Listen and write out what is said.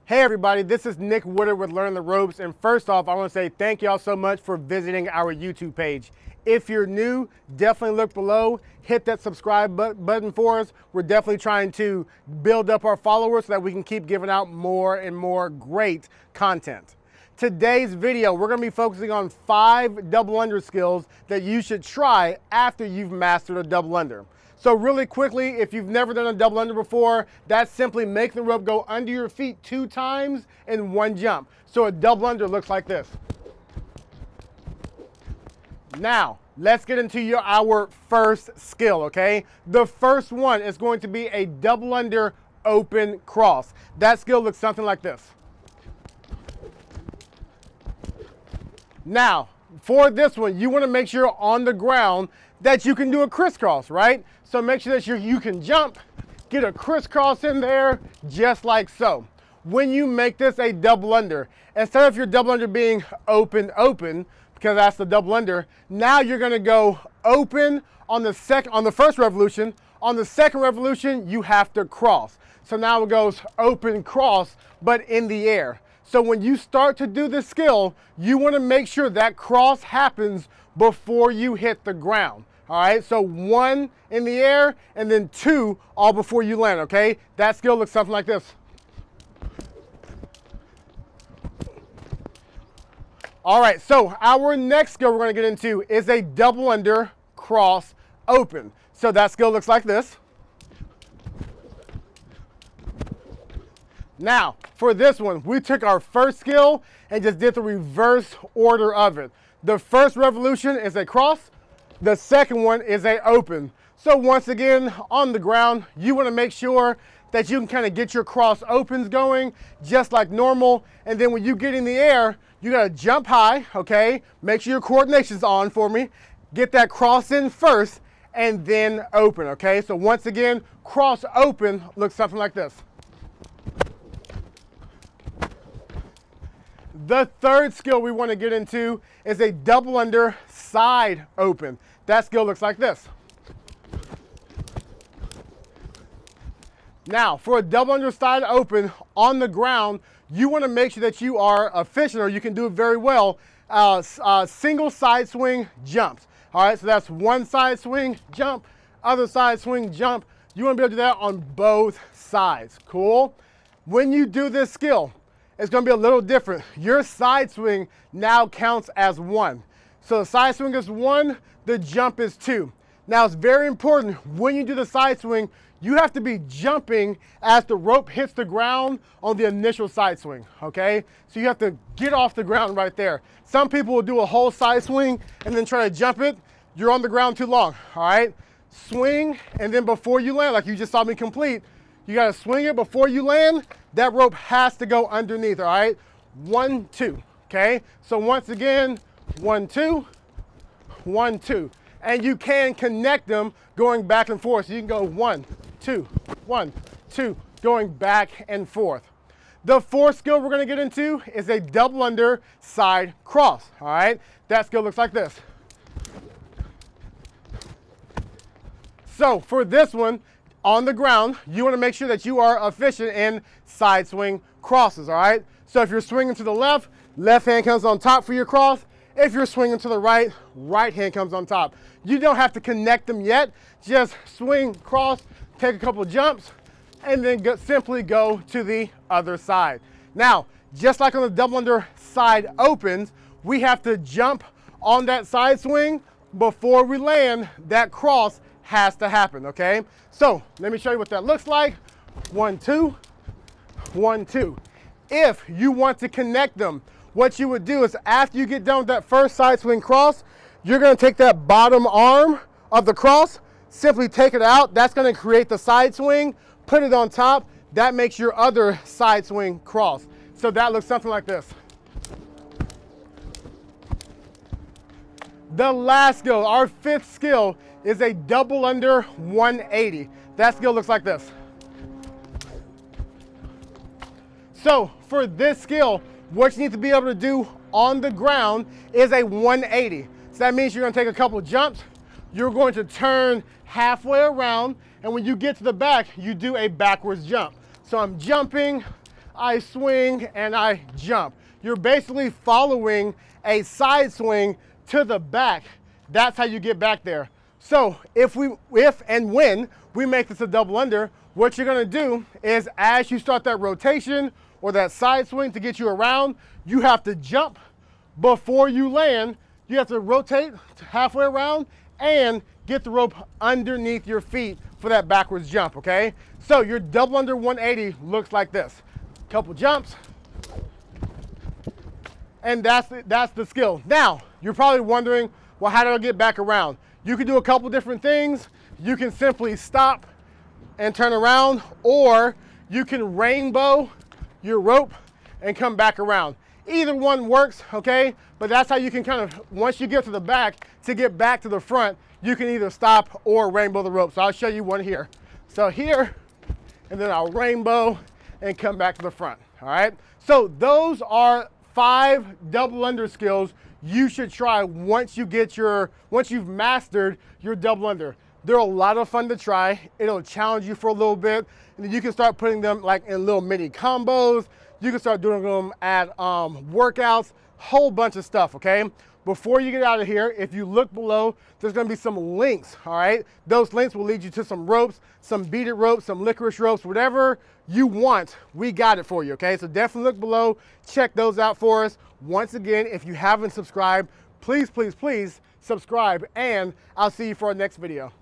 Hey everybody, this is Nick Woodard with Learn the Ropes, and first off, I want to say thank y'all so much for visiting our YouTube page. If you're new, definitely look below, hit that subscribe button for us. We're definitely trying to build up our followers so that we can keep giving out more and more great content. Today's video, we're going to be focusing on 5 double under skills that you should try after you've mastered a double under. So really quickly, if you've never done a double under before, that's simply making the rope go under your feet 2 times in one jump. So a double under looks like this. Now, let's get into our first skill, okay? The first one is going to be a double under open cross. That skill looks something like this. Now, for this one, you want to make sure on the ground that you can do a crisscross, right? So make sure that you can jump, get a crisscross in there, just like so. When you make this a double under, instead of your double under being open, because that's the double under, now you're gonna go open on the first revolution. On the second revolution, you have to cross. So now it goes open, cross, but in the air. So when you start to do this skill, you wanna make sure that cross happens before you hit the ground. All right, so 1 in the air and then 2 all before you land, okay? That skill looks something like this. All right, so our next skill we're gonna get into is a double under cross open. So that skill looks like this. Now, for this one, we took our first skill and just did the reverse order of it. The first revolution is a cross. The second one is a open. So once again, on the ground, you want to make sure that you can kind of get your cross opens going just like normal. And then when you get in the air, you got to jump high, okay? Make sure your coordination's on for me. Get that cross in first and then open, okay? So once again, cross open looks something like this. The third skill we want to get into is a double under side open. That skill looks like this. Now, for a double under side open on the ground, you want to make sure that you are efficient, or you can do it very well, single side swing jumps. All right, so that's one side swing, jump, other side swing, jump. You want to be able to do that on both sides. Cool? When you do this skill, it's going to be a little different. Your side swing now counts as 1. So the side swing is 1, the jump is 2. Now it's very important when you do the side swing, you have to be jumping as the rope hits the ground on the initial side swing, okay? So you have to get off the ground right there. Some people will do a whole side swing and then try to jump it. You're on the ground too long, all right? Swing, and then before you land, like you just saw me complete, you gotta swing it before you land. That rope has to go underneath, all right? 1, 2, okay? So once again, 1, 2, 1, 2. And you can connect them going back and forth. So you can go 1, 2, 1, 2, going back and forth. The fourth skill we're gonna get into is a double under side cross, all right? That skill looks like this. So for this one, on the ground, you want to make sure that you are efficient in side swing crosses, all right? So if you're swinging to the left, left hand comes on top for your cross. If you're swinging to the right, right hand comes on top. You don't have to connect them yet. Just swing, cross, take a couple jumps, and then simply go to the other side. Now, just like on the double under side opens, we have to jump on that side swing before we land. That cross has to happen, okay? So let me show you what that looks like. 1, 2, 1, 2. If you want to connect them, what you would do is after you get done with that first side swing cross, you're gonna take that bottom arm of the cross, simply take it out. That's gonna create the side swing, put it on top. That makes your other side swing cross. So that looks something like this. The last skill, our fifth skill, is a double under 180. That skill looks like this. So for this skill, what you need to be able to do on the ground is a 180. So that means you're gonna take a couple jumps, you're going to turn halfway around, and when you get to the back, you do a backwards jump. So I'm jumping, I swing, and I jump. You're basically following a side swing to the back. That's how you get back there. So if and when we make this a double under, what you're gonna do is as you start that rotation or that side swing to get you around, you have to jump before you land. You have to rotate halfway around and get the rope underneath your feet for that backwards jump, okay? So your double under 180 looks like this. Couple jumps, and that's the skill. Now, you're probably wondering, well, how do I get back around? You can do a couple different things. You can simply stop and turn around, or you can rainbow your rope and come back around. Either one works, okay? But that's how you can kind of, once you get to the back, to get back to the front, you can either stop or rainbow the rope. So I'll show you one here. So here, and then I'll rainbow and come back to the front, all right? So those are 5 double under skills you should try once you've mastered your double under. They're a lot of fun to try. It'll challenge you for a little bit, and then you can start putting them like in little mini combos. You can start doing them at workouts, whole bunch of stuff, okay? Before you get out of here, if you look below, there's gonna be some links, all right? Those links will lead you to some ropes, some beaded ropes, some licorice ropes, whatever you want, we got it for you, okay? So definitely look below, check those out for us. Once again, if you haven't subscribed, please, please, please subscribe, and I'll see you for our next video.